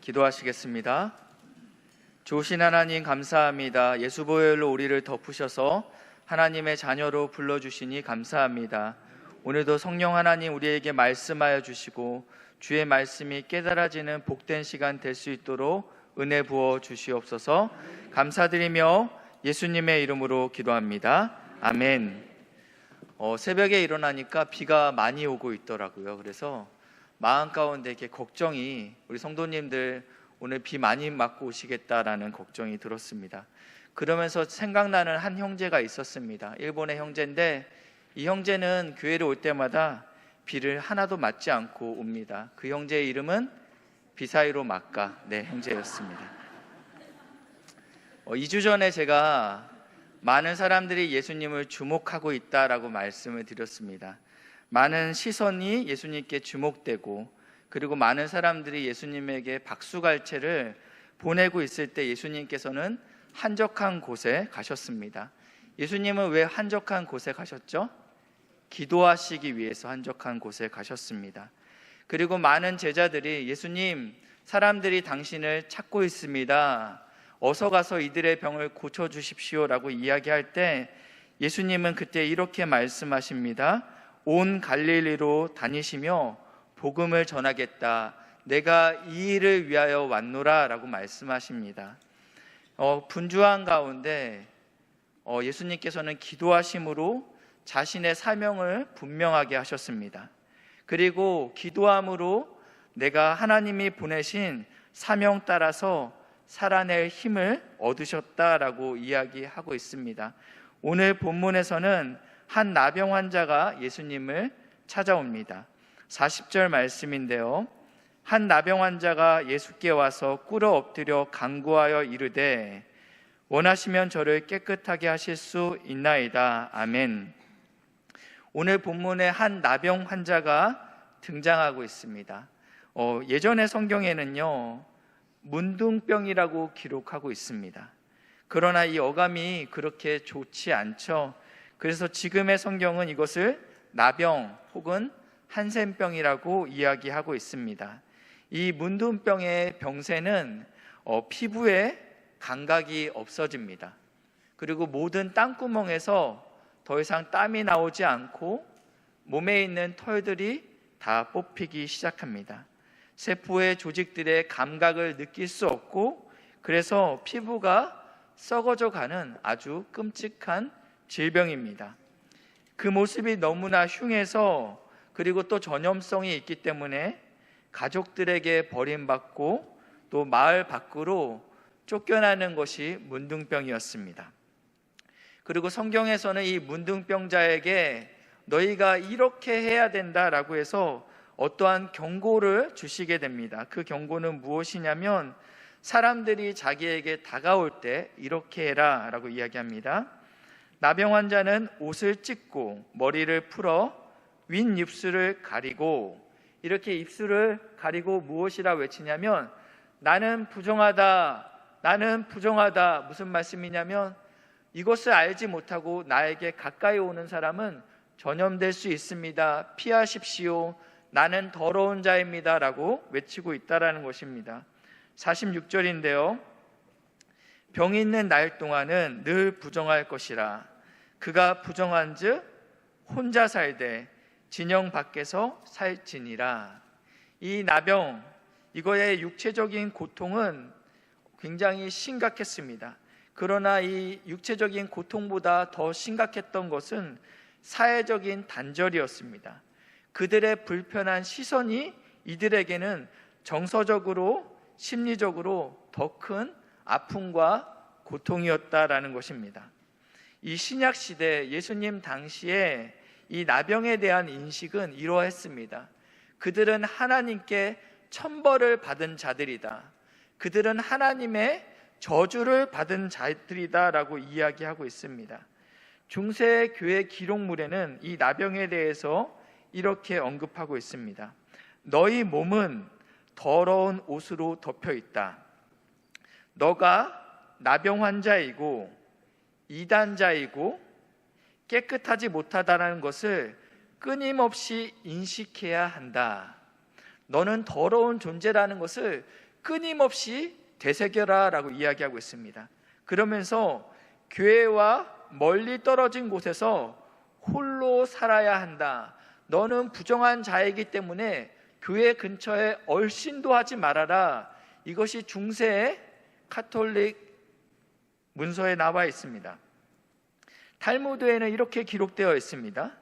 기도하시겠습니다. 좋으신 하나님 감사합니다. 예수 보혈로 우리를 덮으셔서 하나님의 자녀로 불러주시니 감사합니다. 오늘도 성령 하나님 우리에게 말씀하여 주시고 주의 말씀이 깨달아지는 복된 시간 될 수 있도록 은혜 부어 주시옵소서. 감사드리며 예수님의 이름으로 기도합니다. 아멘. 새벽에 일어나니까 비가 많이 오고 있더라고요. 그래서 마음 가운데 이렇게 걱정이, 우리 성도님들 오늘 비 많이 맞고 오시겠다라는 걱정이 들었습니다. 그러면서 생각나는 한 형제가 있었습니다. 일본의 형제인데 이 형제는 교회를 올 때마다 비를 하나도 맞지 않고 옵니다. 그 형제의 이름은 비사이로 마카 형제였습니다. 2주 전에 제가 많은 사람들이 예수님을 주목하고 있다라고 말씀을 드렸습니다. 많은 시선이 예수님께 주목되고, 그리고 많은 사람들이 예수님에게 박수갈채를 보내고 있을 때 예수님께서는 한적한 곳에 가셨습니다. 예수님은 왜 한적한 곳에 가셨죠? 기도하시기 위해서 한적한 곳에 가셨습니다. 그리고 많은 제자들이 예수님, 사람들이 당신을 찾고 있습니다. 어서 가서 이들의 병을 고쳐주십시오라고 이야기할 때 예수님은 그때 이렇게 말씀하십니다. 온 갈릴리로 다니시며 복음을 전하겠다. 내가 이 일을 위하여 왔노라 라고 말씀하십니다. 분주한 가운데 예수님께서는 기도하심으로 자신의 사명을 분명하게 하셨습니다. 그리고 기도함으로 내가 하나님이 보내신 사명 따라서 살아낼 힘을 얻으셨다라고 이야기하고 있습니다. 오늘 본문에서는 한 나병 환자가 예수님을 찾아옵니다. 40절 말씀인데요. 한 나병 환자가 예수께 와서 꿇어 엎드려 간구하여 이르되 원하시면 저를 깨끗하게 하실 수 있나이다. 아멘. 오늘 본문에 한 나병 환자가 등장하고 있습니다. 예전의 성경에는요, 문둥병이라고 기록하고 있습니다. 그러나 이 어감이 그렇게 좋지 않죠. 그래서 지금의 성경은 이것을 나병 혹은 한센병이라고 이야기하고 있습니다. 이 문둥병의 병세는 피부에 감각이 없어집니다. 그리고 모든 땀구멍에서 더 이상 땀이 나오지 않고 몸에 있는 털들이 다 뽑히기 시작합니다. 세포의 조직들의 감각을 느낄 수 없고, 그래서 피부가 썩어져 가는 아주 끔찍한 질병입니다. 그 모습이 너무나 흉해서, 그리고 또 전염성이 있기 때문에 가족들에게 버림받고 또 마을 밖으로 쫓겨나는 것이 문둥병이었습니다. 그리고 성경에서는 이 문둥병자에게 너희가 이렇게 해야 된다라고 해서 어떠한 경고를 주시게 됩니다. 그 경고는 무엇이냐면 사람들이 자기에게 다가올 때 이렇게 해라 라고 이야기합니다. 나병 환자는 옷을 찢고 머리를 풀어 윗입술을 가리고, 이렇게 입술을 가리고 무엇이라 외치냐면 나는 부정하다, 나는 부정하다. 무슨 말씀이냐면 이것을 알지 못하고 나에게 가까이 오는 사람은 전염될 수 있습니다. 피하십시오. 나는 더러운 자입니다 라고 외치고 있다라는 것입니다. 46절인데요. 병이 있는 날 동안은 늘 부정할 것이라. 그가 부정한즉 혼자 살되 진영 밖에서 살지니라. 이 나병, 이거의 육체적인 고통은 굉장히 심각했습니다. 그러나 이 육체적인 고통보다 더 심각했던 것은 사회적인 단절이었습니다. 그들의 불편한 시선이 이들에게는 정서적으로, 심리적으로 더 큰 아픔과 고통이었다라는 것입니다. 이 신약시대 예수님 당시에 이 나병에 대한 인식은 이러했습니다. 그들은 하나님께 천벌을 받은 자들이다. 그들은 하나님의 저주를 받은 자들이다 라고 이야기하고 있습니다. 중세 교회 기록물에는 이 나병에 대해서 이렇게 언급하고 있습니다. 너희 몸은 더러운 옷으로 덮여 있다. 너가 나병 환자이고 이단자이고 깨끗하지 못하다는 것을 끊임없이 인식해야 한다. 너는 더러운 존재라는 것을 끊임없이 되새겨라라고 이야기하고 있습니다. 그러면서 교회와 멀리 떨어진 곳에서 홀로 살아야 한다. 너는 부정한 자이기 때문에 교회 근처에 얼씬도 하지 말아라. 이것이 중세의 카톨릭 문서에 나와 있습니다. 탈무드에는 이렇게 기록되어 있습니다.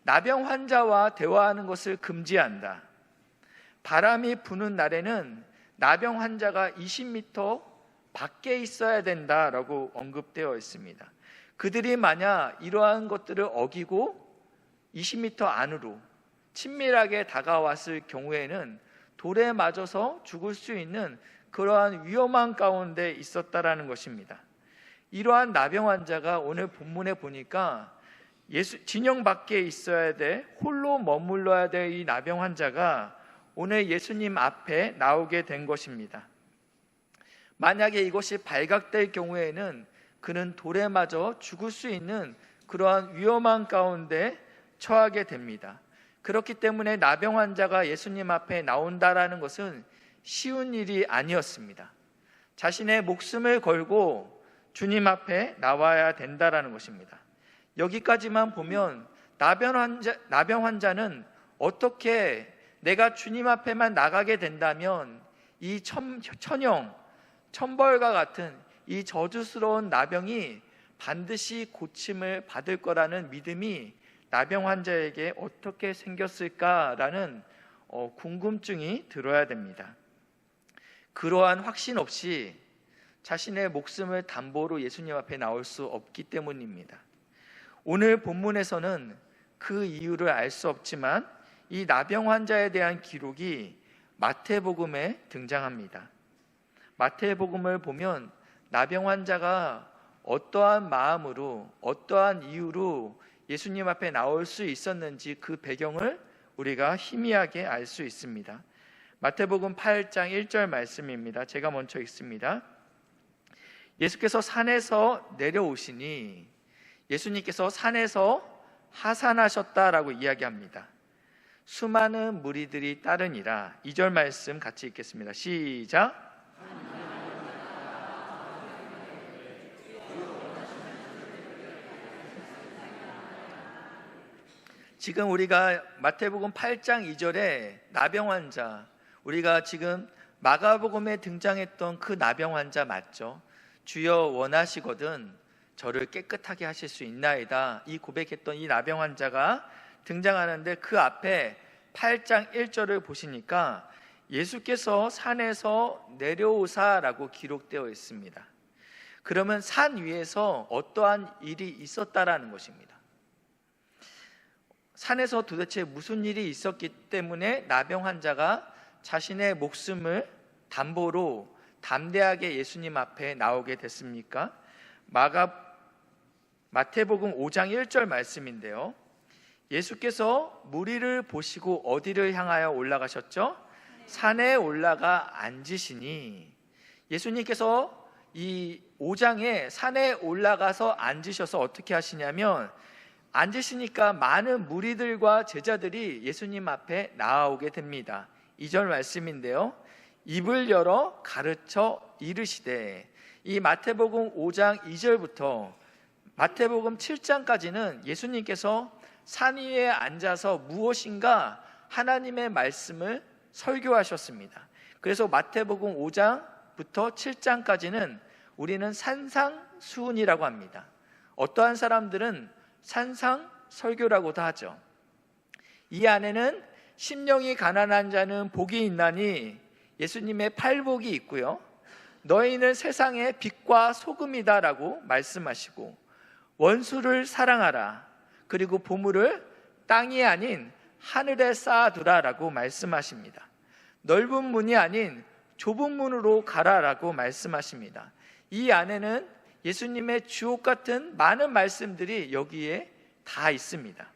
나병 환자와 대화하는 것을 금지한다. 바람이 부는 날에는 나병 환자가 20m 밖에 있어야 된다라고 언급되어 있습니다. 그들이 만약 이러한 것들을 어기고 20m 안으로 친밀하게 다가왔을 경우에는 돌에 맞아서 죽을 수 있는 그러한 위험한 가운데 있었다라는 것입니다. 이러한 나병 환자가 오늘 본문에 보니까 진영 밖에 있어야 돼, 홀로 머물러야 될 이 나병 환자가 오늘 예수님 앞에 나오게 된 것입니다. 만약에 이것이 발각될 경우에는 그는 돌에 맞아 죽을 수 있는 그러한 위험한 가운데 처하게 됩니다. 그렇기 때문에 나병 환자가 예수님 앞에 나온다라는 것은 쉬운 일이 아니었습니다. 자신의 목숨을 걸고 주님 앞에 나와야 된다라는 것입니다. 여기까지만 보면 나병 환자는 어떻게 내가 주님 앞에만 나가게 된다면 이 천벌과 같은 이 저주스러운 나병이 반드시 고침을 받을 거라는 믿음이 나병 환자에게 어떻게 생겼을까라는 궁금증이 들어야 됩니다. 그러한 확신 없이 자신의 목숨을 담보로 예수님 앞에 나올 수 없기 때문입니다. 오늘 본문에서는 그 이유를 알 수 없지만 이 나병 환자에 대한 기록이 마태복음에 등장합니다. 마태복음을 보면 나병 환자가 어떠한 마음으로, 어떠한 이유로 예수님 앞에 나올 수 있었는지 그 배경을 우리가 희미하게 알 수 있습니다. 마태복음 8장 1절 말씀입니다. 제가 먼저 읽습니다. 예수께서 산에서 내려오시니, 예수님께서 산에서 하산하셨다라고 이야기합니다. 수많은 무리들이 따르니라. 2절 말씀 같이 읽겠습니다. 시작. 지금 우리가 마태복음 8장 2절에 나병 환자, 우리가 지금 마가복음에 등장했던 그 나병 환자 맞죠? 주여 원하시거든 저를 깨끗하게 하실 수 있나이다, 이 고백했던 이 나병 환자가 등장하는데, 그 앞에 8장 1절을 보시니까 예수께서 산에서 내려오사라고 기록되어 있습니다. 그러면 산 위에서 어떠한 일이 있었다라는 것입니다. 산에서 도대체 무슨 일이 있었기 때문에 나병 환자가 자신의 목숨을 담보로 담대하게 예수님 앞에 나오게 됐습니까? 마태복음 5장 1절 말씀인데요. 예수께서 무리를 보시고 어디를 향하여 올라가셨죠? 산에 올라가 앉으시니, 예수님께서 이 5장에 산에 올라가서 앉으셔서 어떻게 하시냐면, 앉으시니까 많은 무리들과 제자들이 예수님 앞에 나아오게 됩니다. 2절 말씀인데요. 입을 열어 가르쳐 이르시되, 이 마태복음 5장 2절부터 마태복음 7장까지는 예수님께서 산 위에 앉아서 무엇인가 하나님의 말씀을 설교하셨습니다. 그래서 마태복음 5장부터 7장까지는 우리는 산상수훈이라고 합니다. 어떠한 사람들은 산상 설교라고도 하죠. 이 안에는 심령이 가난한 자는 복이 있나니 예수님의 팔복이 있고요, 너희는 세상의 빛과 소금이다 라고 말씀하시고, 원수를 사랑하라, 그리고 보물을 땅이 아닌 하늘에 쌓아두라 라고 말씀하십니다. 넓은 문이 아닌 좁은 문으로 가라 라고 말씀하십니다. 이 안에는 예수님의 주옥 같은 많은 말씀들이 여기에 다 있습니다.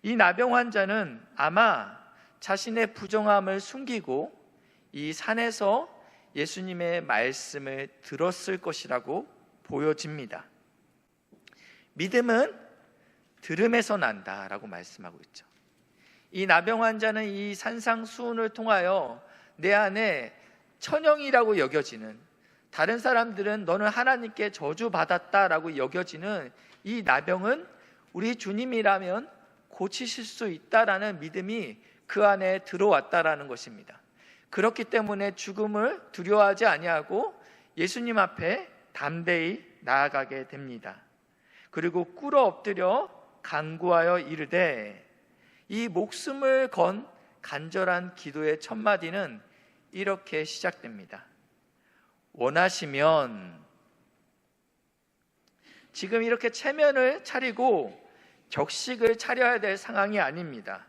이 나병 환자는 아마 자신의 부정함을 숨기고 이 산에서 예수님의 말씀을 들었을 것이라고 보여집니다. 믿음은 들음에서 난다라고 말씀하고 있죠. 이 나병 환자는 이 산상수훈을 통하여 내 안에 천형이라고 여겨지는, 다른 사람들은 너는 하나님께 저주받았다라고 여겨지는 이 나병은 우리 주님이라면 고치실 수 있다라는 믿음이 그 안에 들어왔다라는 것입니다. 그렇기 때문에 죽음을 두려워하지 아니하고 예수님 앞에 담대히 나아가게 됩니다. 그리고 꿇어 엎드려 간구하여 이르되, 이 목숨을 건 간절한 기도의 첫 마디는 이렇게 시작됩니다. 원하시면. 지금 이렇게 체면을 차리고 격식을 차려야 될 상황이 아닙니다.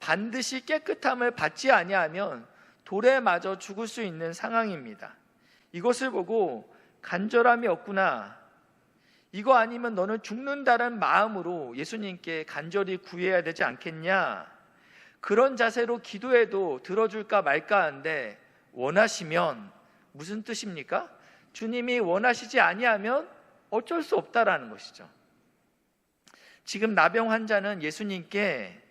반드시 깨끗함을 받지 아니하면 돌에 맞아 죽을 수 있는 상황입니다. 이것을 보고 간절함이 없구나, 이거 아니면 너는 죽는다는 마음으로 예수님께 간절히 구해야 되지 않겠냐, 그런 자세로 기도해도 들어줄까 말까 하는데, 원하시면 무슨 뜻입니까? 주님이 원하시지 아니하면 어쩔 수 없다라는 것이죠. 지금 나병 환자는 예수님께,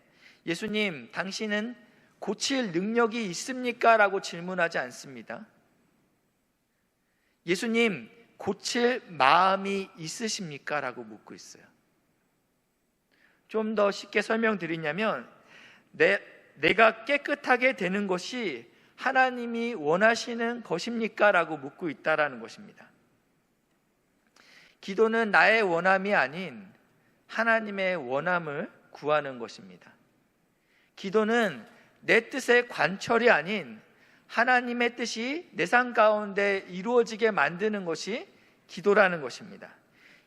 예수님, 당신은 고칠 능력이 있습니까? 라고 질문하지 않습니다. 예수님, 고칠 마음이 있으십니까? 라고 묻고 있어요. 좀 더 쉽게 설명드리냐면, 내가 깨끗하게 되는 것이 하나님이 원하시는 것입니까? 라고 묻고 있다라는 것입니다. 기도는 나의 원함이 아닌 하나님의 원함을 구하는 것입니다. 기도는 내 뜻의 관철이 아닌 하나님의 뜻이 내 삶 가운데 이루어지게 만드는 것이 기도라는 것입니다.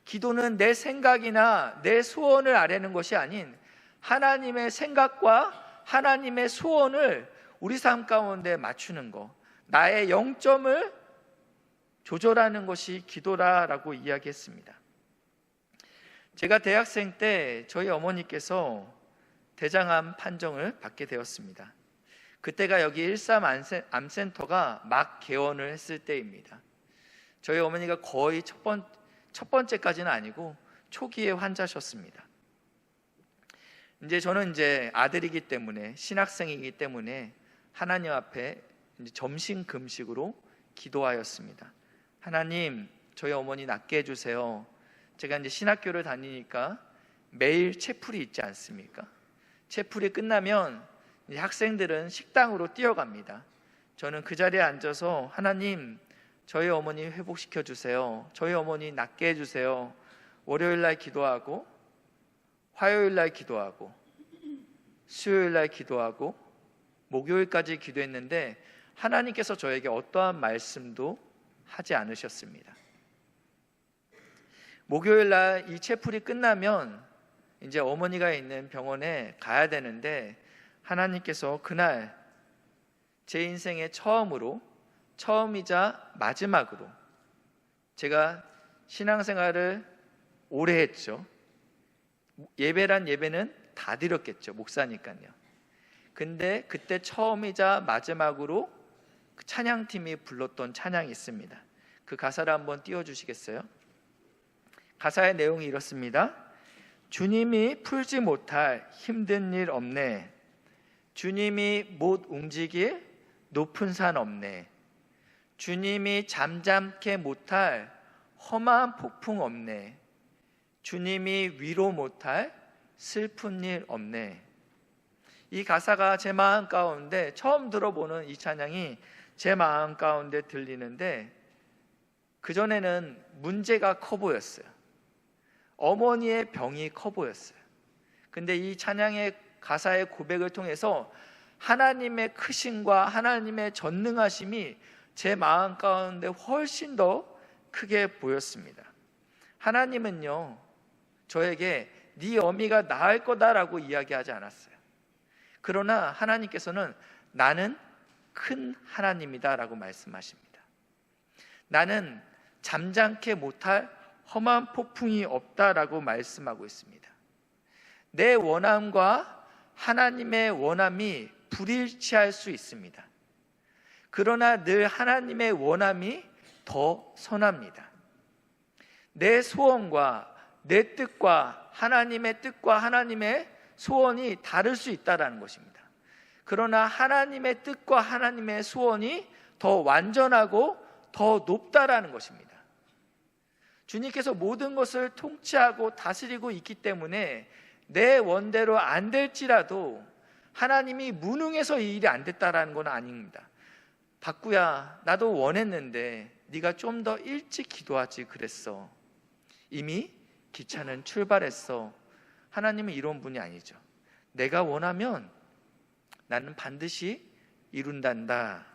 기도는 내 생각이나 내 소원을 아뢰는 것이 아닌 하나님의 생각과 하나님의 소원을 우리 삶 가운데 맞추는 것, 나의 영점을 조절하는 것이 기도라라고 이야기했습니다. 제가 대학생 때 저희 어머니께서 대장암 판정을 받게 되었습니다. 그때가 여기 13암센터가 막 개원을 했을 때입니다. 저희 어머니가 거의 첫 번째까지는 아니고 초기에 환자셨습니다. 저는 아들이기 때문에, 신학생이기 때문에 하나님 앞에 점심 금식으로 기도하였습니다. 하나님, 저희 어머니 낫게 해주세요. 제가 신학교를 다니니까 매일 채플이 있지 않습니까? 채플이 끝나면 학생들은 식당으로 뛰어갑니다. 저는 그 자리에 앉아서, 하나님, 저희 어머니 회복시켜 주세요. 저희 어머니 낫게 해주세요. 월요일 날 기도하고, 화요일 날 기도하고, 수요일 날 기도하고, 목요일까지 기도했는데 하나님께서 저에게 어떠한 말씀도 하지 않으셨습니다. 목요일 날 이 채플이 끝나면 이제 어머니가 있는 병원에 가야 되는데, 하나님께서 그날 제 인생의 처음이자 마지막으로, 제가 신앙생활을 오래 했죠. 예배란 예배는 다 드렸겠죠, 목사니까요. 근데 그때 처음이자 마지막으로 그 찬양팀이 불렀던 찬양이 있습니다. 그 가사를 한번 띄워주시겠어요? 가사의 내용이 이렇습니다. 주님이 풀지 못할 힘든 일 없네. 주님이 못 움직일 높은 산 없네. 주님이 잠잠케 못할 험한 폭풍 없네. 주님이 위로 못할 슬픈 일 없네. 이 가사가 제 마음 가운데, 처음 들어보는 이 찬양이 제 마음 가운데 들리는데, 그전에는 문제가 커 보였어요. 어머니의 병이 커 보였어요. 근데 이 찬양의 가사의 고백을 통해서 하나님의 크심과 하나님의 전능하심이 제 마음 가운데 훨씬 더 크게 보였습니다. 하나님은요, 저에게 네 어미가 나을 거다라고 이야기하지 않았어요. 그러나 하나님께서는 나는 큰 하나님이다 라고 말씀하십니다. 나는 잠잠케 못할 험한 폭풍이 없다라고 말씀하고 있습니다. 내 원함과 하나님의 원함이 불일치할 수 있습니다. 그러나 늘 하나님의 원함이 더 선합니다. 내 소원과 내 뜻과 하나님의 소원이 다를 수 있다는 것입니다. 그러나 하나님의 뜻과 하나님의 소원이 더 완전하고 더 높다라는 것입니다. 주님께서 모든 것을 통치하고 다스리고 있기 때문에 내 원대로 안 될지라도 하나님이 무능해서 이 일이 안 됐다라는 건 아닙니다. 박구야, 나도 원했는데 네가 좀 더 일찍 기도하지 그랬어. 이미 기차는 출발했어. 하나님은 이런 분이 아니죠. 내가 원하면 나는 반드시 이룬단다.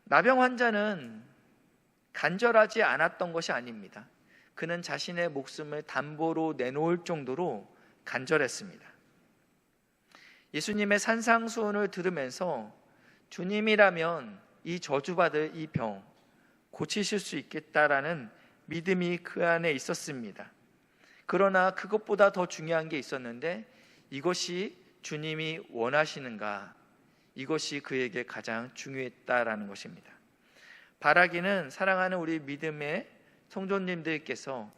나병 환자는 간절하지 않았던 것이 아닙니다. 그는 자신의 목숨을 담보로 내놓을 정도로 간절했습니다. 예수님의 산상수훈을 들으면서 주님이라면 이 저주받을 이 병 고치실 수 있겠다라는 믿음이 그 안에 있었습니다. 그러나 그것보다 더 중요한 게 있었는데 이것이 주님이 원하시는가? 이것이 그에게 가장 중요했다라는 것입니다. 바라기는 사랑하는 우리 믿음의 성도님들께서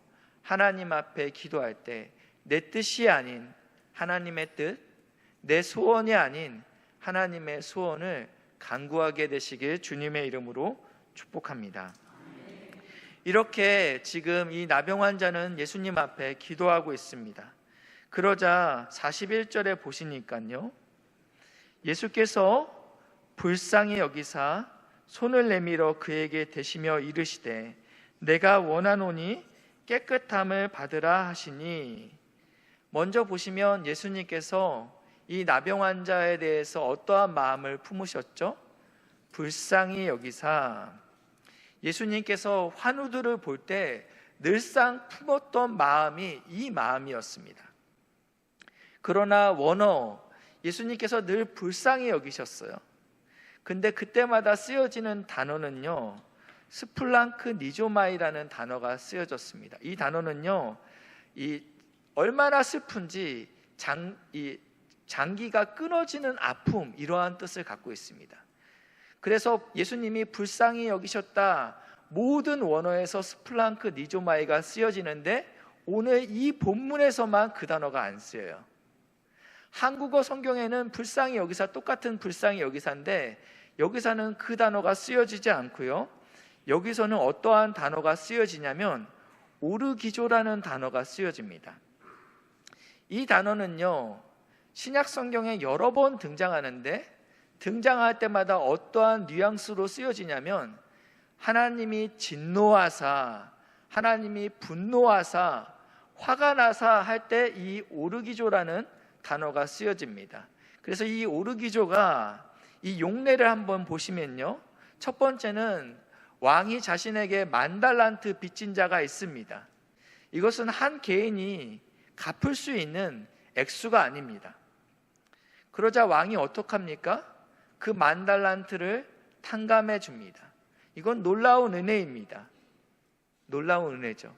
하나님 앞에 기도할 때 내 뜻이 아닌 하나님의 뜻, 내 소원이 아닌 하나님의 소원을 간구하게 되시길 주님의 이름으로 축복합니다. 이렇게 지금 이 나병 환자는 예수님 앞에 기도하고 있습니다. 그러자 41절에 보시니까요, 예수께서 불쌍히 여기사 손을 내밀어 그에게 대시며 이르시되 내가 원하노니 깨끗함을 받으라 하시니, 먼저 보시면 예수님께서 이 나병 환자에 대해서 어떠한 마음을 품으셨죠? 불쌍히 여기사. 예수님께서 환우들을 볼 때 늘상 품었던 마음이 이 마음이었습니다. 그러나 원어 예수님께서 늘 불쌍히 여기셨어요. 근데 그때마다 쓰여지는 단어는요, 스플랑크 니조마이라는 단어가 쓰여졌습니다. 이 단어는요, 얼마나 슬픈지 장기가 끊어지는 아픔, 이러한 뜻을 갖고 있습니다. 그래서 예수님이 불쌍히 여기셨다, 모든 원어에서 스플랑크 니조마이가 쓰여지는데 오늘 이 본문에서만 그 단어가 안 쓰여요. 한국어 성경에는 불쌍히 여기사, 똑같은 불쌍히 여기사인데 여기서는 그 단어가 쓰여지지 않고요, 여기서는 어떠한 단어가 쓰여지냐면 오르기조라는 단어가 쓰여집니다. 이 단어는요, 신약 성경에 여러 번 등장하는데 등장할 때마다 어떠한 뉘앙스로 쓰여지냐면 하나님이 진노하사, 하나님이 분노하사, 화가 나사 할 때 이 오르기조라는 단어가 쓰여집니다. 그래서 이 오르기조가 이 용례를 한번 보시면요, 첫 번째는 왕이 자신에게 10,000달란트 빚진 자가 있습니다. 이것은 한 개인이 갚을 수 있는 액수가 아닙니다. 그러자 왕이 어떡합니까? 그 10,000달란트를 탕감해 줍니다. 이건 놀라운 은혜입니다. 놀라운 은혜죠.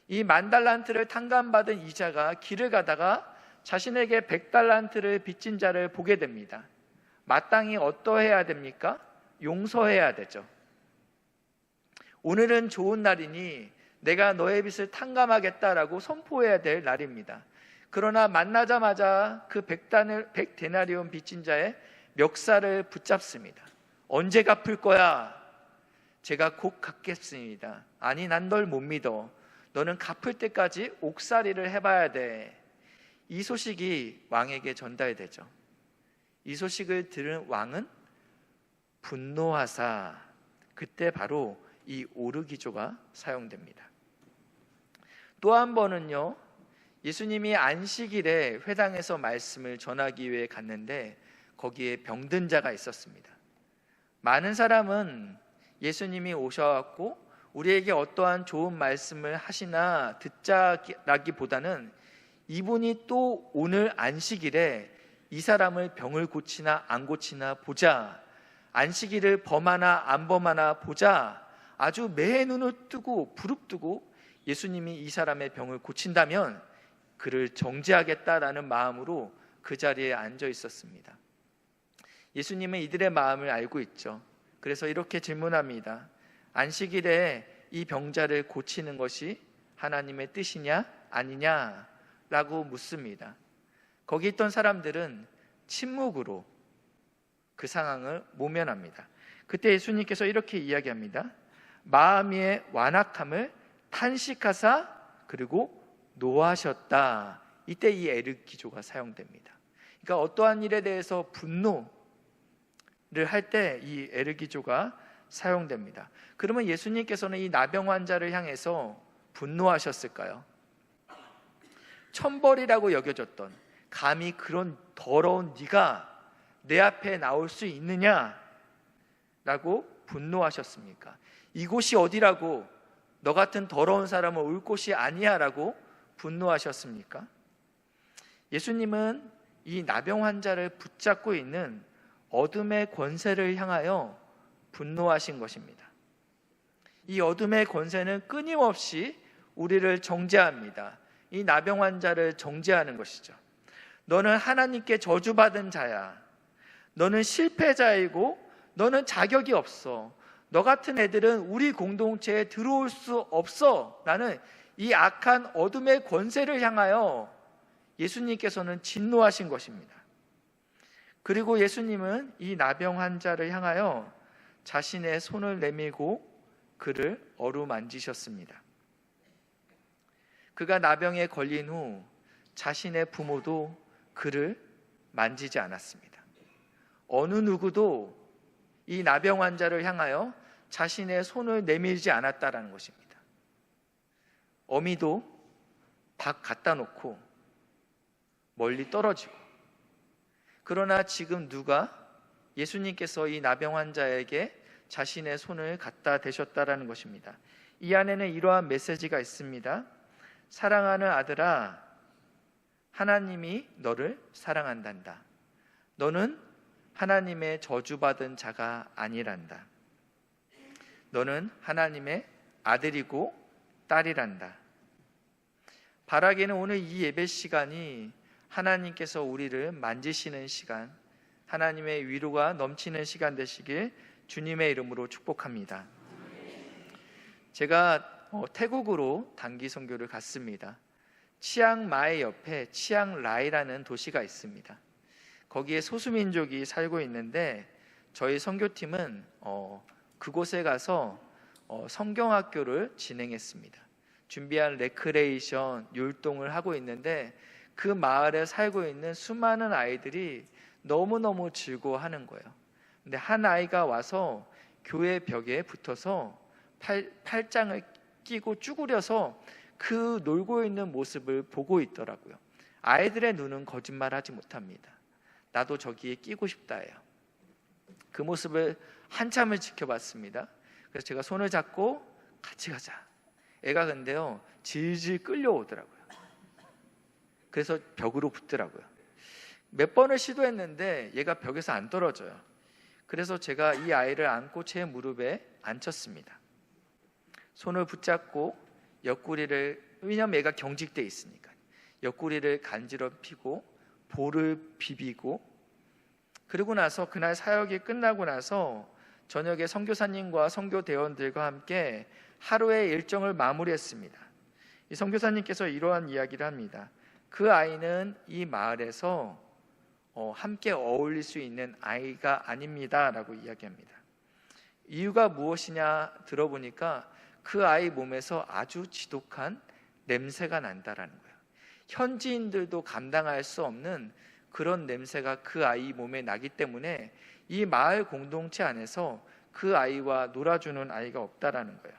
이 10,000달란트를 탕감받은 이자가 길을 가다가 자신에게 100달란트를 빚진 자를 보게 됩니다. 마땅히 어떠해야 됩니까? 용서해야 되죠. 오늘은 좋은 날이니 내가 너의 빚을 탕감하겠다라고 선포해야 될 날입니다. 그러나 만나자마자 그 100데나리온 빚진 자의 멱살을 붙잡습니다. 언제 갚을 거야? 제가 곧 갚겠습니다. 아니, 난 널 못 믿어. 너는 갚을 때까지 옥살이를 해봐야 돼. 이 소식이 왕에게 전달되죠. 이 소식을 들은 왕은 분노하사, 그때 바로 이 오르기조가 사용됩니다. 또 한 번은요, 예수님이 안식일에 회당에서 말씀을 전하기 위해 갔는데 거기에 병든 자가 있었습니다. 많은 사람은 예수님이 오셔갖고 우리에게 어떠한 좋은 말씀을 하시나 듣자라기보다는 이분이 또 오늘 안식일에 이 사람을 병을 고치나 안 고치나 보자, 안식일을 범하나 안 범하나 보자, 아주 매의 눈을 뜨고 부릅뜨고 예수님이 이 사람의 병을 고친다면 그를 정죄하겠다라는 마음으로 그 자리에 앉아 있었습니다. 예수님은 이들의 마음을 알고 있죠. 그래서 이렇게 질문합니다. 안식일에 이 병자를 고치는 것이 하나님의 뜻이냐 아니냐 라고 묻습니다. 거기 있던 사람들은 침묵으로 그 상황을 모면합니다. 그때 예수님께서 이렇게 이야기합니다. 마음의 완악함을 탄식하사 그리고 노하셨다. 이때 이 에르기조가 사용됩니다. 그러니까 어떠한 일에 대해서 분노를 할 때 이 에르기조가 사용됩니다. 그러면 예수님께서는 이 나병 환자를 향해서 분노하셨을까요? 천벌이라고 여겨졌던, 감히 그런 더러운 네가 내 앞에 나올 수 있느냐? 라고 분노하셨습니까? 이곳이 어디라고, 너 같은 더러운 사람은 올 곳이 아니야 라고 분노하셨습니까? 예수님은 이 나병 환자를 붙잡고 있는 어둠의 권세를 향하여 분노하신 것입니다. 이 어둠의 권세는 끊임없이 우리를 정죄합니다. 이 나병 환자를 정죄하는 것이죠. 너는 하나님께 저주받은 자야. 너는 실패자이고 너는 자격이 없어. 너 같은 애들은 우리 공동체에 들어올 수 없어. 라는 이 악한 어둠의 권세를 향하여 예수님께서는 진노하신 것입니다. 그리고 예수님은 이 나병 환자를 향하여 자신의 손을 내밀고 그를 어루만지셨습니다. 그가 나병에 걸린 후 자신의 부모도 그를 만지지 않았습니다. 어느 누구도 이 나병 환자를 향하여 자신의 손을 내밀지 않았다라는 것입니다. 어미도 밥 갖다 놓고 멀리 떨어지고, 그러나 지금 누가 예수님께서 이 나병 환자에게 자신의 손을 갖다 대셨다라는 것입니다. 이 안에는 이러한 메시지가 있습니다. 사랑하는 아들아, 하나님이 너를 사랑한단다. 너는 하나님의 저주받은 자가 아니란다. 너는 하나님의 아들이고 딸이란다. 바라기는 오늘 이 예배 시간이 하나님께서 우리를 만지시는 시간, 하나님의 위로가 넘치는 시간 되시길 주님의 이름으로 축복합니다. 제가 태국으로 단기 선교를 갔습니다. 치앙마이 옆에 치앙라이라는 도시가 있습니다. 거기에 소수민족이 살고 있는데 저희 선교팀은 그곳에 가서 성경학교를 진행했습니다. 준비한 레크레이션 율동을 하고 있는데 그 마을에 살고 있는 수많은 아이들이 너무너무 즐거워하는 거예요. 근데 한 아이가 와서 교회 벽에 붙어서 팔짱을 끼고 쭈그려서 그 놀고 있는 모습을 보고 있더라고요. 아이들의 눈은 거짓말하지 못합니다. 나도 저기에 끼고 싶다 해요. 그 모습을 한참을 지켜봤습니다. 그래서 제가 손을 잡고 같이 가자. 애가 근데요 질질 끌려오더라고요. 그래서 벽으로 붙더라고요. 몇 번을 시도했는데 얘가 벽에서 안 떨어져요. 그래서 제가 이 아이를 안고 제 무릎에 앉혔습니다. 손을 붙잡고 옆구리를, 왜냐면 얘가 경직돼 있으니까 옆구리를 간지럽히고 볼을 비비고, 그리고 나서 그날 사역이 끝나고 나서 저녁에 선교사님과 선교대원들과 함께 하루의 일정을 마무리했습니다. 이 선교사님께서 이러한 이야기를 합니다. 그 아이는 이 마을에서 함께 어울릴 수 있는 아이가 아닙니다 라고 이야기합니다. 이유가 무엇이냐 들어보니까 그 아이 몸에서 아주 지독한 냄새가 난다라는 거예요. 현지인들도 감당할 수 없는 그런 냄새가 그 아이 몸에 나기 때문에 이 마을 공동체 안에서 그 아이와 놀아주는 아이가 없다라는 거예요.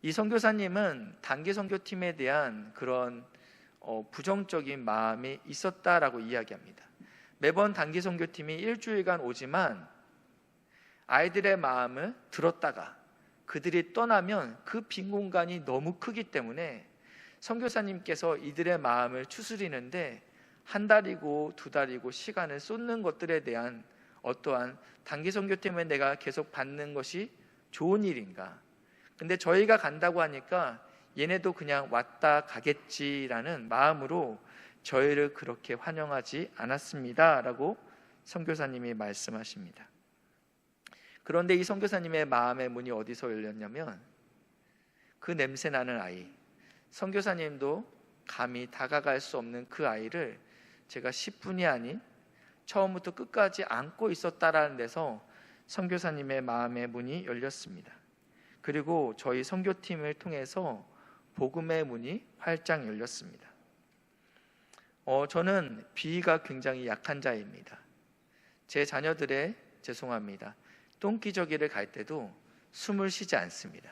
이 선교사님은 단기 선교팀에 대한 그런 부정적인 마음이 있었다라고 이야기합니다. 매번 단기 선교팀이 일주일간 오지만 아이들의 마음을 들었다가 그들이 떠나면 그 빈 공간이 너무 크기 때문에 선교사님께서 이들의 마음을 추스리는데 한 달이고 두 달이고 시간을 쏟는 것들에 대한 어떠한 단기 선교팀에 내가 계속 받는 것이 좋은 일인가? 근데 저희가 간다고 하니까 얘네도 그냥 왔다 가겠지라는 마음으로 저희를 그렇게 환영하지 않았습니다 라고 선교사님이 말씀하십니다. 그런데 이 선교사님의 마음의 문이 어디서 열렸냐면 그 냄새나는 아이, 선교사님도 감히 다가갈 수 없는 그 아이를 제가 10분이 아닌 처음부터 끝까지 안고 있었다라는 데서 선교사님의 마음의 문이 열렸습니다. 그리고 저희 선교팀을 통해서 복음의 문이 활짝 열렸습니다. 저는 비위가 굉장히 약한 자입니다. 제 자녀들의 죄송합니다. 똥기저귀를 갈 때도 숨을 쉬지 않습니다.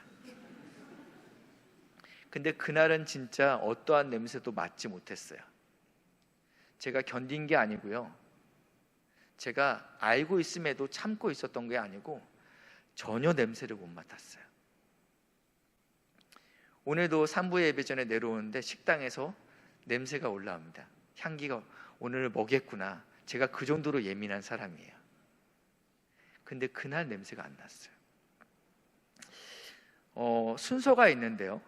근데 그날은 진짜 어떠한 냄새도 맡지 못했어요. 제가 견딘 게 아니고요. 제가 알고 있음에도 참고 있었던 게 아니고 전혀 냄새를 못 맡았어요. 오늘도 산부 예배 전에 내려오는데 식당에서 냄새가 올라옵니다. 향기가 오늘 먹겠구나. 제가 그 정도로 예민한 사람이에요. 근데 그날 냄새가 안 났어요. 순서가 있는데요.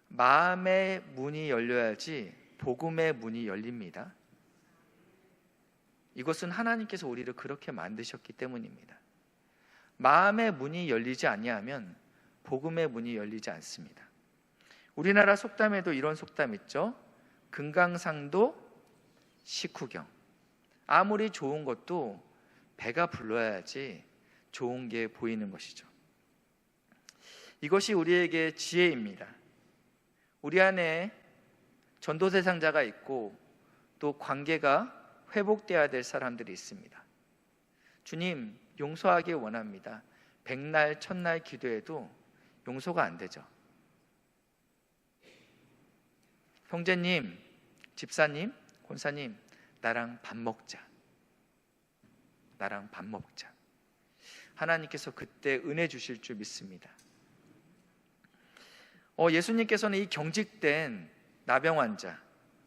마음의 문이 열려야지 복음의 문이 열립니다. 이것은 하나님께서 우리를 그렇게 만드셨기 때문입니다. 마음의 문이 열리지 아니하면 복음의 문이 열리지 않습니다. 우리나라 속담에도 이런 속담 있죠. 금강산도 식후경. 아무리 좋은 것도 배가 불러야지 좋은 게 보이는 것이죠. 이것이 우리에게 지혜입니다. 우리 안에 전도 대상자가 있고 또 관계가 회복되어야 될 사람들이 있습니다. 주님, 용서하길 원합니다. 백날 천날 기도해도 용서가 안 되죠. 형제님, 집사님, 권사님, 나랑 밥 먹자. 나랑 밥 먹자. 하나님께서 그때 은혜 주실 줄 믿습니다. 예수님께서는 이 경직된 나병 환자,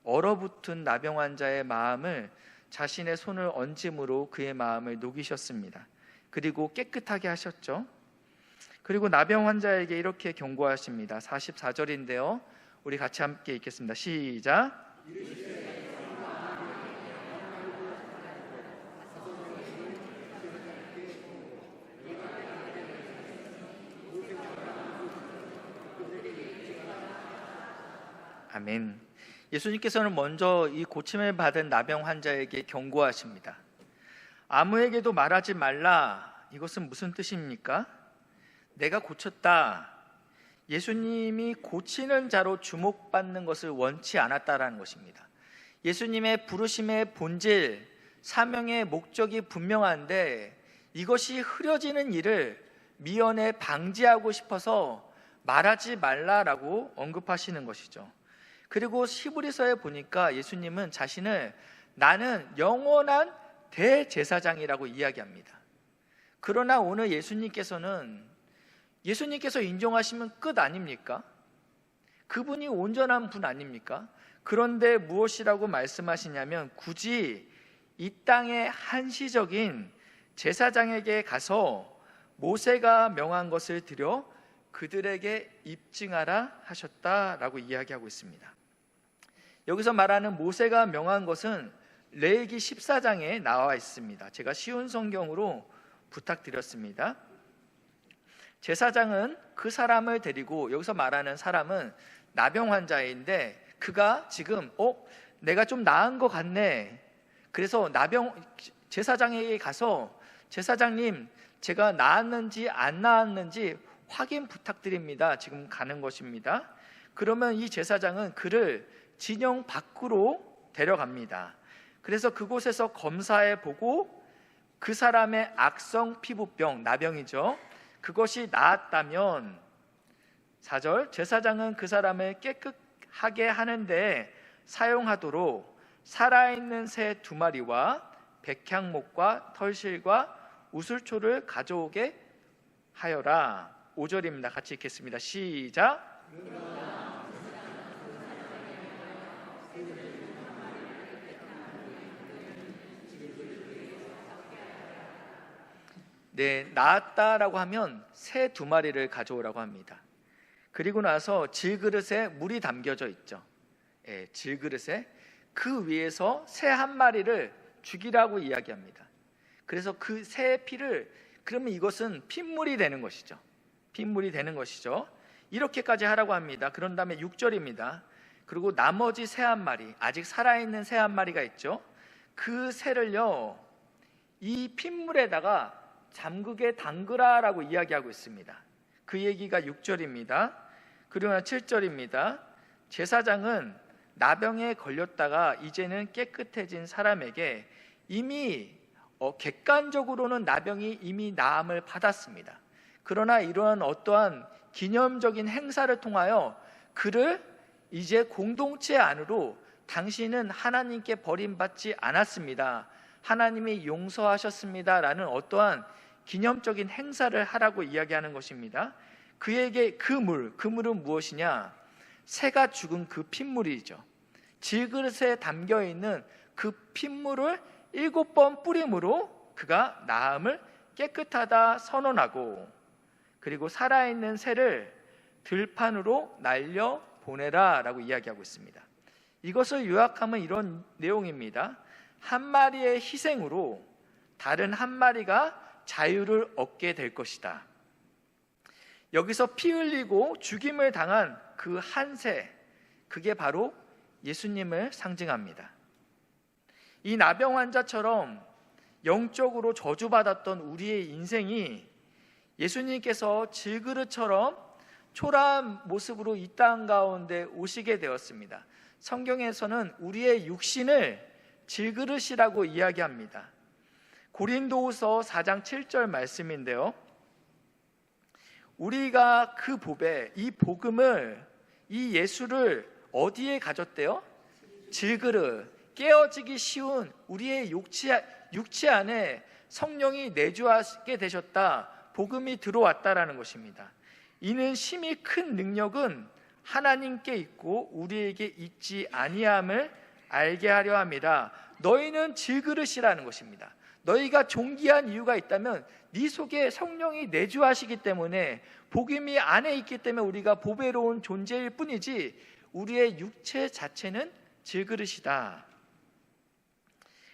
얼어붙은 나병 환자의 마음을 자신의 손을 얹음으로 그의 마음을 녹이셨습니다. 그리고 깨끗하게 하셨죠. 그리고 나병 환자에게 이렇게 경고하십니다. 44절인데요. 우리 같이 함께 읽겠습니다. 시작. 아멘. 예수님께서는 먼저 이 고침을 받은 나병 환자에게 경고하십니다. 아무에게도 말하지 말라. 이것은 무슨 뜻입니까? 내가 고쳤다. 예수님이 고치는 자로 주목받는 것을 원치 않았다라는 것입니다. 예수님의 부르심의 본질, 사명의 목적이 분명한데 이것이 흐려지는 일을 미연에 방지하고 싶어서 말하지 말라라고 언급하시는 것이죠. 그리고 히브리서에 보니까 예수님은 자신을 나는 영원한 대제사장이라고 이야기합니다. 그러나 오늘 예수님께서 인정하시면 끝 아닙니까? 그분이 온전한 분 아닙니까? 그런데 무엇이라고 말씀하시냐면 굳이 이 땅의 한시적인 제사장에게 가서 모세가 명한 것을 드려 그들에게 입증하라 하셨다라고 이야기하고 있습니다. 여기서 말하는 모세가 명한 것은 레위기 14장에 나와 있습니다. 제가 쉬운 성경으로 부탁드렸습니다. 제사장은 그 사람을 데리고, 여기서 말하는 사람은 나병 환자인데 그가 지금 내가 좀 나은 것 같네. 그래서 제사장에게 가서 제사장님, 제가 나았는지 안 나았는지 확인 부탁드립니다. 지금 가는 것입니다. 그러면 이 제사장은 그를 진영 밖으로 데려갑니다. 그래서 그곳에서 검사해 보고 그 사람의 악성 피부병, 나병이죠. 그것이 나았다면 4절, 제사장은 그 사람을 깨끗하게 하는데 사용하도록 살아있는 새 2마리와 백향목과 털실과 우슬초를 가져오게 하여라. 5절입니다. 같이 읽겠습니다. 시작. 네, 나았다라고 하면 새 2마리를 가져오라고 합니다. 그리고 나서 질그릇에 물이 담겨져 있죠. 질그릇에 그 위에서 새 1마리를 죽이라고 이야기합니다. 그래서 그 새 피를, 그러면 이것은 핏물이 되는 것이죠. 핏물이 되는 것이죠. 이렇게까지 하라고 합니다. 그런 다음에 6절입니다. 그리고 나머지 새 1마리, 아직 살아있는 새 1마리가 있죠. 그 새를요 이 핏물에다가 잠그게 담그라라고 이야기하고 있습니다. 그 얘기가 6절입니다. 그리고 7절입니다. 제사장은 나병에 걸렸다가 이제는 깨끗해진 사람에게 이미 객관적으로는 나병이 이미 나음을 받았습니다. 그러나 이러한 어떠한 기념적인 행사를 통하여 그를 이제 공동체 안으로 당신은 하나님께 버림받지 않았습니다, 하나님이 용서하셨습니다 라는 어떠한 기념적인 행사를 하라고 이야기하는 것입니다. 그에게 그 물은 무엇이냐? 새가 죽은 그 핏물이죠. 질그릇에 담겨있는 그 핏물을 7번 뿌림으로 그가 나음을 깨끗하다 선언하고, 그리고 살아있는 새를 들판으로 날려 보내라 라고 이야기하고 있습니다. 이것을 요약하면 이런 내용입니다. 한 마리의 희생으로 다른 한 마리가 자유를 얻게 될 것이다. 여기서 피 흘리고 죽임을 당한 그 한 새, 그게 바로 예수님을 상징합니다. 이 나병 환자처럼 영적으로 저주받았던 우리의 인생이 예수님께서 질그릇처럼 초라한 모습으로 이 땅 가운데 오시게 되었습니다. 성경에서는 우리의 육신을 질그릇이라고 이야기합니다. 고린도후서 4장 7절 말씀인데요, 우리가 그 보배, 이 복음을, 이 예수를 어디에 가졌대요? 질그릇, 깨어지기 쉬운 우리의 육체 안에 성령이 내주하게 되셨다, 복음이 들어왔다라는 것입니다. 이는 심히 큰 능력은 하나님께 있고 우리에게 있지 아니함을 알게 하려 합니다. 너희는 질그릇이라는 것입니다. 너희가 존귀한 이유가 있다면 네 속에 성령이 내주하시기 때문에, 복음이 안에 있기 때문에 우리가 보배로운 존재일 뿐이지 우리의 육체 자체는 질그릇이다.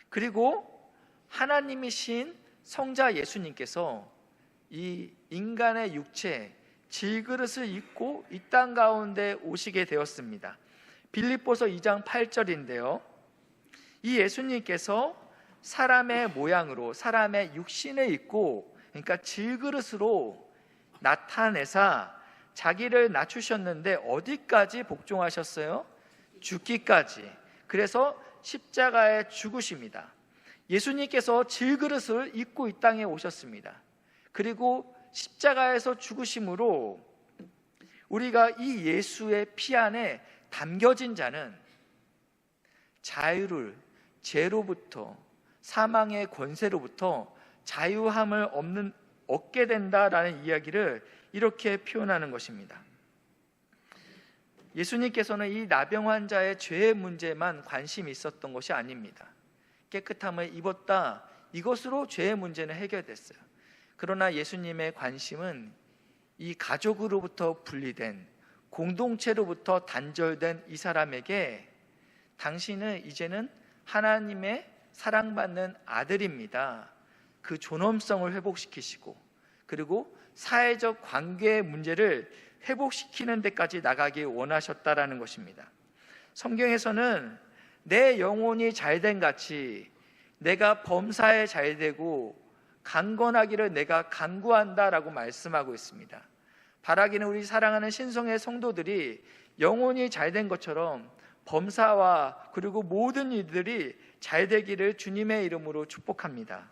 그리고 하나님이신 성자 예수님께서 이 인간의 육체 질그릇을 입고 이 땅 가운데 오시게 되었습니다. 빌립보서 2장 8절인데요, 이 예수님께서 사람의 모양으로 사람의 육신을 입고, 그러니까 질그릇으로 나타내사 자기를 낮추셨는데 어디까지 복종하셨어요? 죽기까지. 그래서 십자가에 죽으십니다. 예수님께서 질그릇을 입고 이 땅에 오셨습니다. 그리고 십자가에서 죽으심으로 우리가 이 예수의 피 안에 담겨진 자는 자유를, 죄로부터, 사망의 권세로부터 자유함을 얻게 된다라는 이야기를 이렇게 표현하는 것입니다. 예수님께서는 이 나병 환자의 죄의 문제만 관심이 있었던 것이 아닙니다. 깨끗함을 입었다, 이것으로 죄의 문제는 해결됐어요. 그러나 예수님의 관심은 이 가족으로부터 분리된, 공동체로부터 단절된 이 사람에게 당신은 이제는 하나님의 사랑받는 아들입니다, 그 존엄성을 회복시키시고, 그리고 사회적 관계의 문제를 회복시키는 데까지 나가기 원하셨다라는 것입니다. 성경에서는 내 영혼이 잘된 같이 내가 범사에 잘되고 강건하기를 내가 간구한다라고 말씀하고 있습니다. 바라기는 우리 사랑하는 신성의 성도들이 영혼이 잘된 것처럼 범사와 그리고 모든 이들이 잘되기를 주님의 이름으로 축복합니다.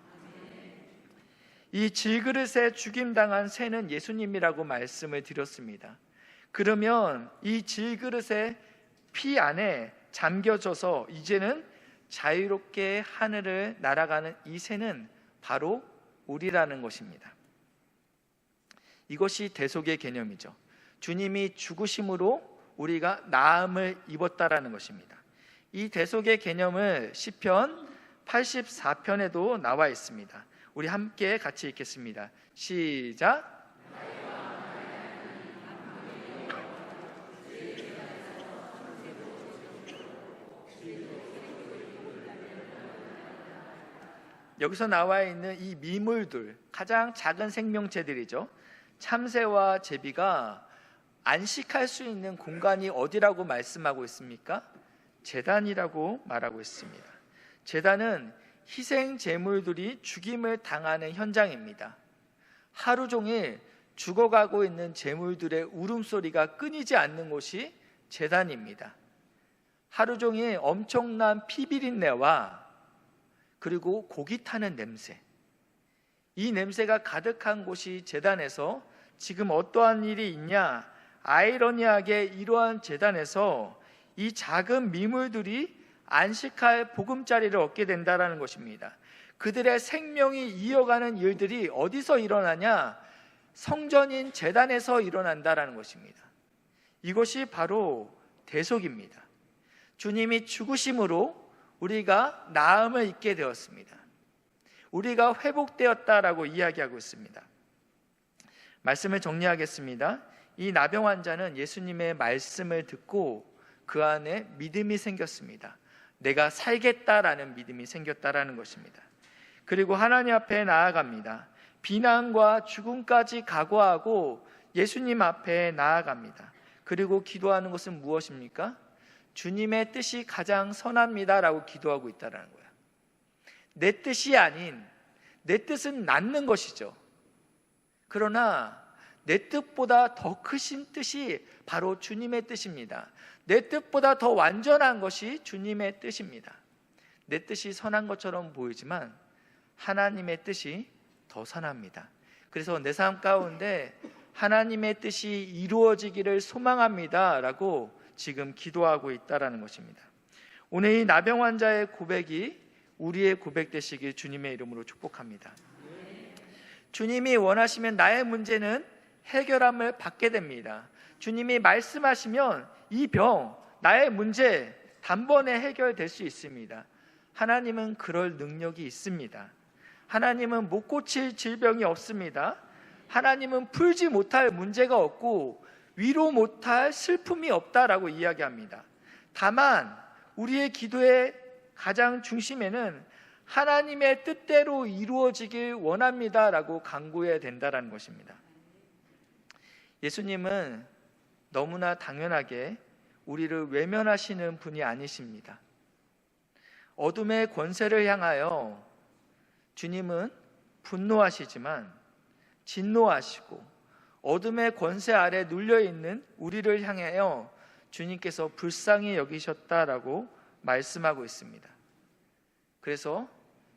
이 질그릇에 죽임당한 새는 예수님이라고 말씀을 드렸습니다. 그러면 이 질그릇의 피 안에 잠겨져서 이제는 자유롭게 하늘을 날아가는 이 새는 바로 우리라는 것입니다. 이것이 대속의 개념이죠. 주님이 죽으심으로 우리가 나음을 입었다라는 것입니다. 이 대속의 개념을 시편 84편에도 나와 있습니다. 우리 함께 같이 읽겠습니다. 시작. 여기서 나와 있는 이 미물들, 가장 작은 생명체들이죠. 참새와 제비가 안식할 수 있는 공간이 어디라고 말씀하고 있습니까? 제단이라고 말하고 있습니다. 제단은 희생 제물들이 죽임을 당하는 현장입니다. 하루 종일 죽어가고 있는 제물들의 울음소리가 끊이지 않는 곳이 제단입니다. 하루 종일 엄청난 피비린내와 그리고 고기 타는 냄새, 이 냄새가 가득한 곳이 제단에서 지금 어떠한 일이 있냐? 아이러니하게 이러한 제단에서 이 작은 미물들이 안식할 보금자리를 얻게 된다는 것입니다. 그들의 생명이 이어가는 일들이 어디서 일어나냐? 성전인 제단에서 일어난다는 것입니다. 이것이 바로 대속입니다. 주님이 죽으심으로 우리가 나음을 입게 되었습니다. 우리가 회복되었다라고 이야기하고 있습니다. 말씀을 정리하겠습니다. 이 나병 환자는 예수님의 말씀을 듣고 그 안에 믿음이 생겼습니다. 내가 살겠다라는 믿음이 생겼다라는 것입니다. 그리고 하나님 앞에 나아갑니다. 비난과 죽음까지 각오하고 예수님 앞에 나아갑니다. 그리고 기도하는 것은 무엇입니까? 주님의 뜻이 가장 선합니다라고 기도하고 있다는 거예요. 내 뜻이 아닌 내 뜻은 낫는 것이죠. 그러나 내 뜻보다 더 크신 뜻이 바로 주님의 뜻입니다. 내 뜻보다 더 완전한 것이 주님의 뜻입니다. 내 뜻이 선한 것처럼 보이지만 하나님의 뜻이 더 선합니다. 그래서 내 삶 가운데 하나님의 뜻이 이루어지기를 소망합니다 라고 지금 기도하고 있다는 것입니다. 오늘 이 나병 환자의 고백이 우리의 고백 되시길 주님의 이름으로 축복합니다. 주님이 원하시면 나의 문제는 해결함을 받게 됩니다. 주님이 말씀하시면 이 병, 나의 문제 단번에 해결될 수 있습니다. 하나님은 그럴 능력이 있습니다. 하나님은 못 고칠 질병이 없습니다. 하나님은 풀지 못할 문제가 없고 위로 못할 슬픔이 없다라고 이야기합니다. 다만 우리의 기도의 가장 중심에는 하나님의 뜻대로 이루어지길 원합니다라고 간구해야 된다는 것입니다. 예수님은 너무나 당연하게 우리를 외면하시는 분이 아니십니다. 어둠의 권세를 향하여 주님은 분노하시지만 진노하시고 어둠의 권세 아래 눌려있는 우리를 향하여 주님께서 불쌍히 여기셨다라고 말씀하고 있습니다. 그래서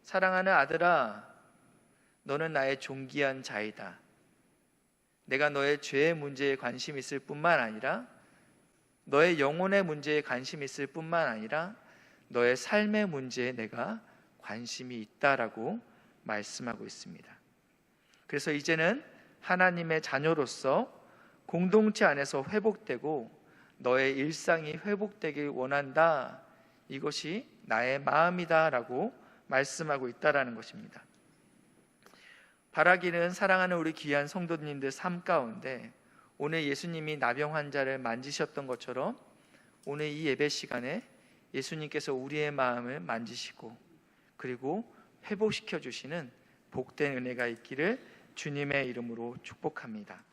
사랑하는 아들아, 너는 나의 존귀한 자이다. 내가 너의 죄의 문제에 관심 있을 뿐만 아니라 너의 영혼의 문제에 관심 있을 뿐만 아니라 너의 삶의 문제에 내가 관심이 있다라고 말씀하고 있습니다. 그래서 이제는 하나님의 자녀로서 공동체 안에서 회복되고 너의 일상이 회복되길 원한다. 이것이 나의 마음이다 라고 말씀하고 있다라는 것입니다. 바라기는 사랑하는 우리 귀한 성도님들 삶 가운데 오늘 예수님이 나병 환자를 만지셨던 것처럼 오늘 이 예배 시간에 예수님께서 우리의 마음을 만지시고 그리고 회복시켜 주시는 복된 은혜가 있기를 주님의 이름으로 축복합니다.